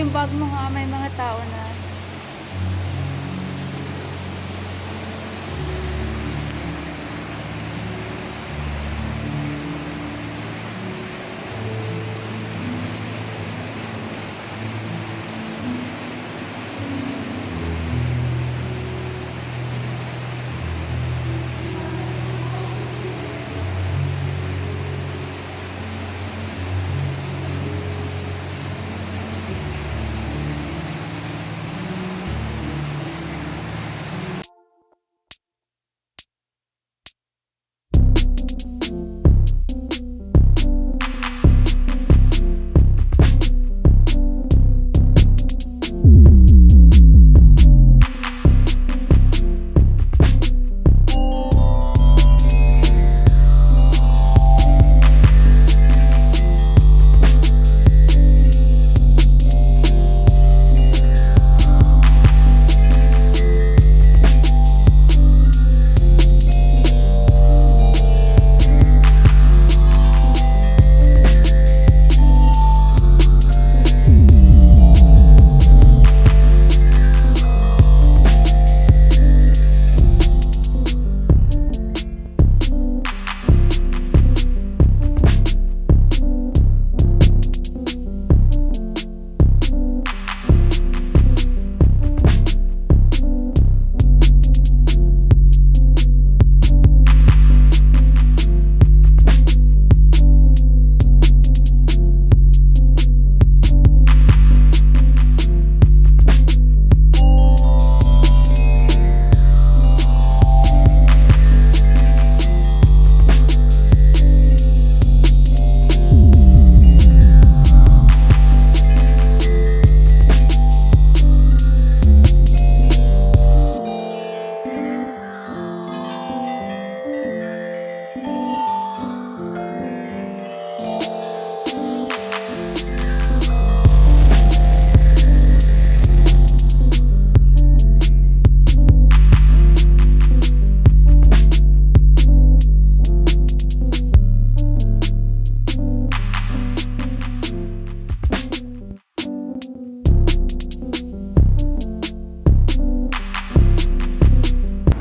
yung bag mo ha, may mga tao na.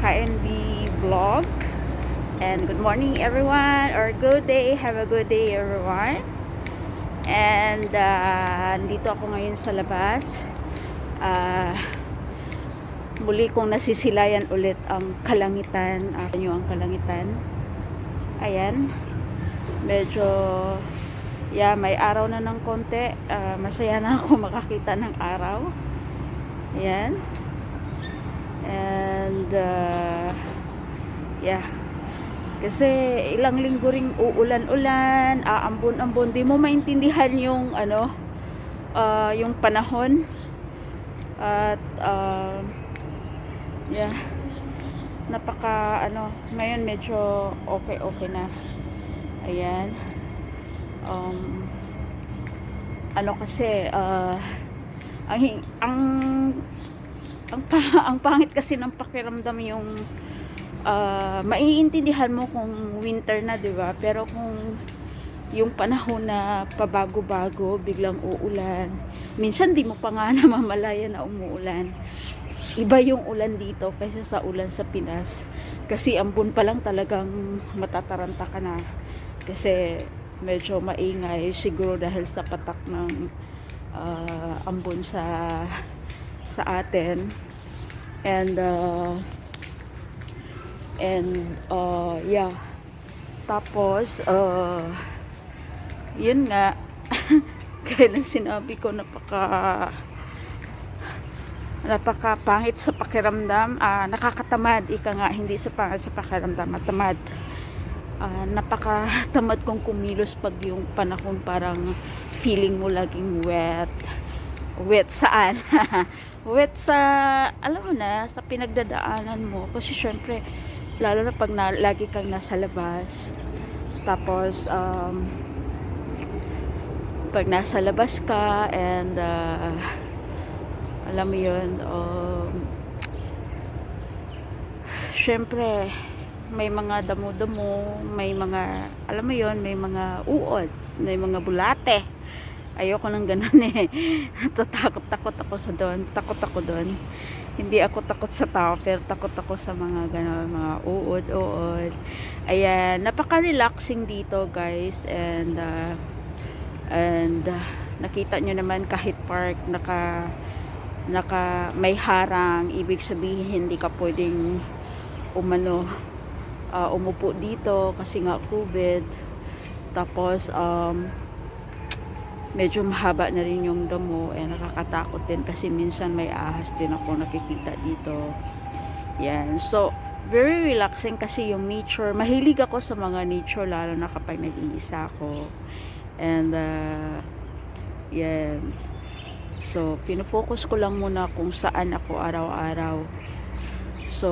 KNB vlog. And good morning everyone, or good day, have a good day everyone. And nandito ako ngayon sa labas. Muli kong nasisilayan ulit ang kalangitan. Ang kalangitan. Ayan. Medyo may araw na ng konti. Masaya na ako makakita ng araw. Ayan. And kasi ilang linggo ring uulan-ulan, aambon-ambon, di mo maintindihan yung yung panahon. At napaka ngayon medyo okay na. Ayan. Kasi ang pangit kasi ng pakiramdam yung maiintindihan mo kung winter na, 'di ba? Pero kung yung panahon na pabago-bago, biglang uulan, minsan di mo pa nga namamalayan na umuulan. Iba yung ulan dito kaysa sa ulan sa Pinas. Kasi ambon pa lang talagang matataranta ka na. Kasi medyo maingay siguro dahil sa patak ng ambon sa atin. And tapos yun nga kailan sinabi ko napaka pangit sa pakiramdam, nakakatamad, ika nga, hindi sa pangit sa pakiramdam, matamad. Napakatamad kong kumilos pag yung panahon parang feeling mo laging wet saan? Wet sa, alam mo na, sa pinagdadaanan mo. Kasi syempre, lalo na pag lagi kang nasa labas. Tapos, pag nasa labas ka, and, alam mo yun, syempre, may mga damo-damo, may mga, alam mo yun, may mga uod, may mga bulate. Ayoko nang ganun eh. Takot ako sa doon. Takot ako doon. Hindi ako takot sa tao, pero takot ako sa mga gano'n, mga uod. Ayan, napaka-relaxing dito guys. And nakita nyo naman kahit park, may harang. Ibig sabihin, hindi ka pwedeng umupo dito kasi nga COVID. Tapos, medyo mahaba na rin yung damo nakakatakot din kasi minsan may ahas din ako nakikita dito. Yan, so very relaxing kasi yung nature. Mahilig ako sa mga nature lalo na kapag nag-iisa ako. And yan, so pinofocus ko lang muna kung saan ako araw-araw. So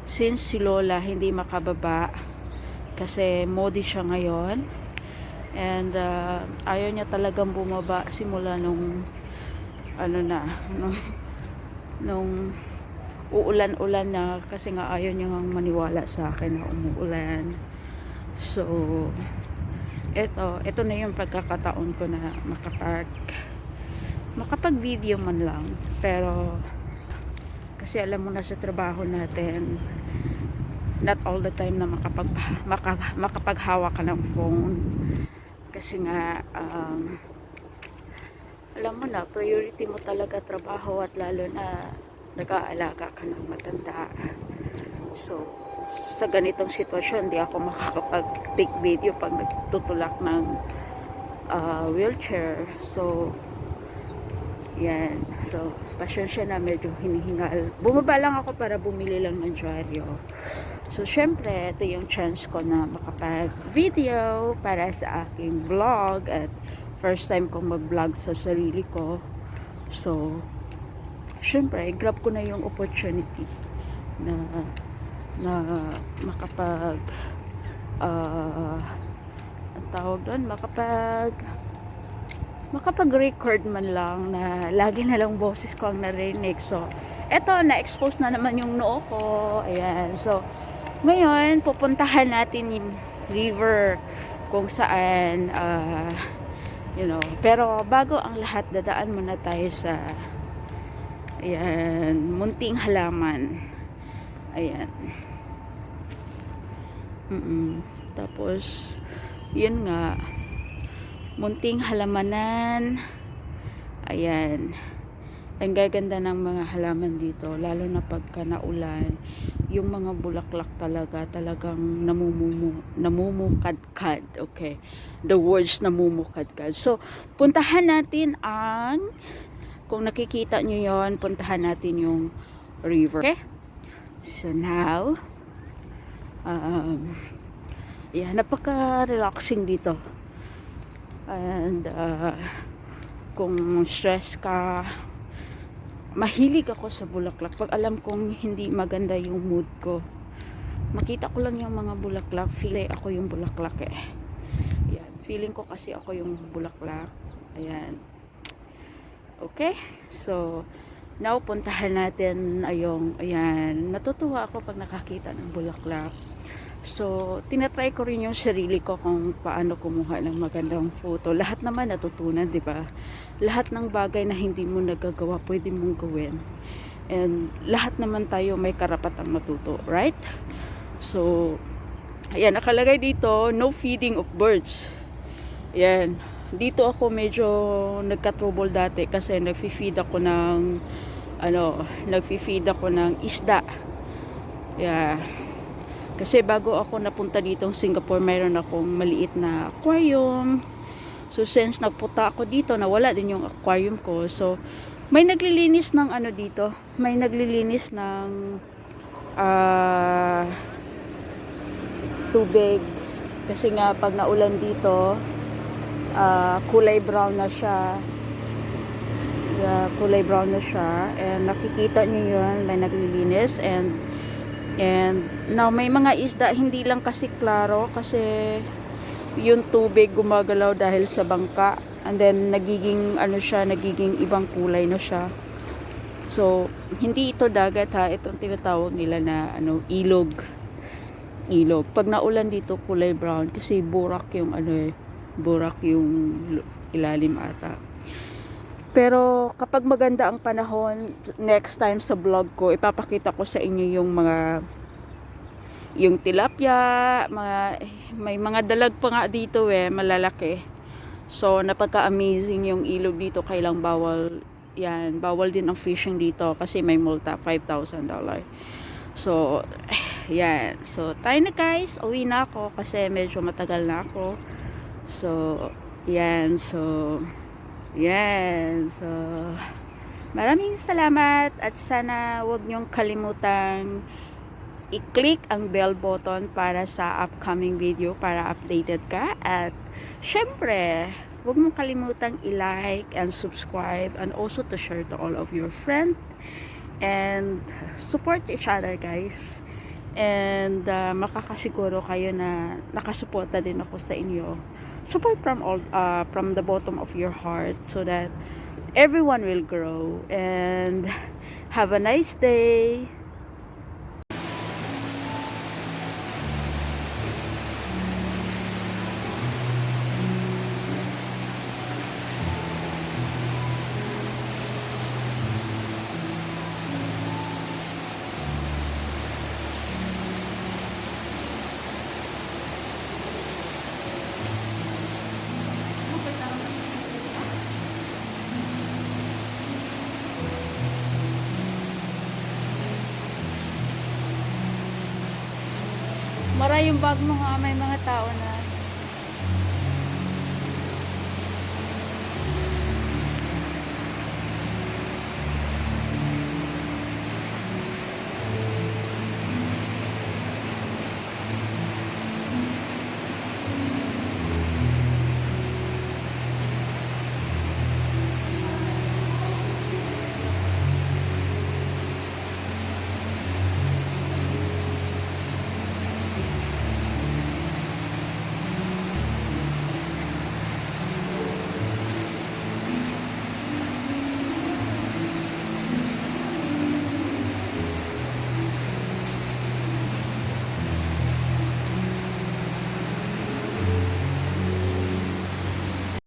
since si Lola hindi makababa kasi modi siya ngayon, and ayaw niya talagang bumaba simula nung nung uulan-ulan na, kasi nga ayaw niya maniwala sa akin na umuulan. So ito na yung pagkakataon ko na makapag video man lang, pero kasi alam mo na sa trabaho natin, not all the time na makapaghawak ka ng phone. Kasi nga alam mo na, priority mo talaga trabaho, at lalo na nag-aalaga ka ng matanda. So sa ganitong sitwasyon, di ako makakapag-take video pag nagtutulak ng wheelchair. So yan, so pasensya na, medyo hinihingal. Bumaba lang ako para bumili lang ng dyaryo. So, syempre, ito yung chance ko na makapag-video para sa aking vlog, at first time kong mag-vlog sa sarili ko. So, syempre, grab ko na yung opportunity na makapag ang tawag doon, makapag-record man lang na lagi na lang boses ko ang narinig. So, eto, na-expose na naman yung noo ko. Ayan, so ngayon, pupuntahan natin yung river kung saan, pero bago ang lahat, dadaan muna tayo sa, ayan, munting halaman. Ayan. Tapos, yun nga, munting halamanan. Ayan. Ang gaganda ng mga halaman dito, lalo na pagka naulan, yung mga bulaklak talagang namumukadkad. Okay, the words namumukadkad. So puntahan natin kung nakikita nyo yon, puntahan natin yung river. Okay, so now yeah, napaka relaxing dito. And kung stress ka, mahilig ako sa bulaklak. Pag alam kong hindi maganda yung mood ko, makita ko lang yung mga bulaklak, feeling ako yung bulaklak eh. Ayan, feeling ko kasi ako yung bulaklak. Ayan. Okay, so now puntahan natin ayan, natutuwa ako pag nakakita ng bulaklak. So tinatry ko rin yung sarili ko kung paano kumuha ng magandang photo. Lahat naman natutunan, di ba? Lahat ng bagay na hindi mo nagagawa, pwede mong gawin. And lahat naman tayo may karapatang matuto, right? So ayan, nakalagay dito, no feeding of birds. Ayan, dito ako medyo nagka-trouble dati kasi nagfi-feed ako ng isda. Yeah. Kasi bago ako napunta dito sa Singapore, mayroon akong maliit na aquarium. So since nagpunta ako dito, nawala din yung aquarium ko. So may naglilinis ng dito. May naglilinis ng tubig. Kasi nga pag naulan dito, kulay brown na siya. Yeah, kulay brown na siya. And nakikita niyo yun, may naglilinis. And now may mga isda hindi lang kasi klaro kasi yung tubig gumagalaw dahil sa bangka, and then nagiging nagiging ibang kulay na siya. So hindi ito dagat ha, itong tinatawag nila na ilog. Pag naulan dito kulay brown kasi burak yung burak yung ilalim ata. Pero kapag maganda ang panahon, next time sa vlog ko, ipapakita ko sa inyo yung tilapia, may mga dalag pa nga dito malalaki. So napaka-amazing yung ilog dito, kailang bawal yan, bawal din ang fishing dito kasi may multa, $5,000. So yan, so tayo na guys, uwi na ako kasi medyo matagal na ako. So yan, so maraming salamat at sana huwag niyong kalimutang i-click ang bell button para sa upcoming video para updated ka, at syempre huwag mong kalimutang i-like and subscribe and also to share to all of your friends and support each other guys, and makakasiguro kayo na nakasuporta din ako sa inyo. Support from the bottom of your heart so that everyone will grow, and have a nice day. Mara yung bag mo ha, may mga tao na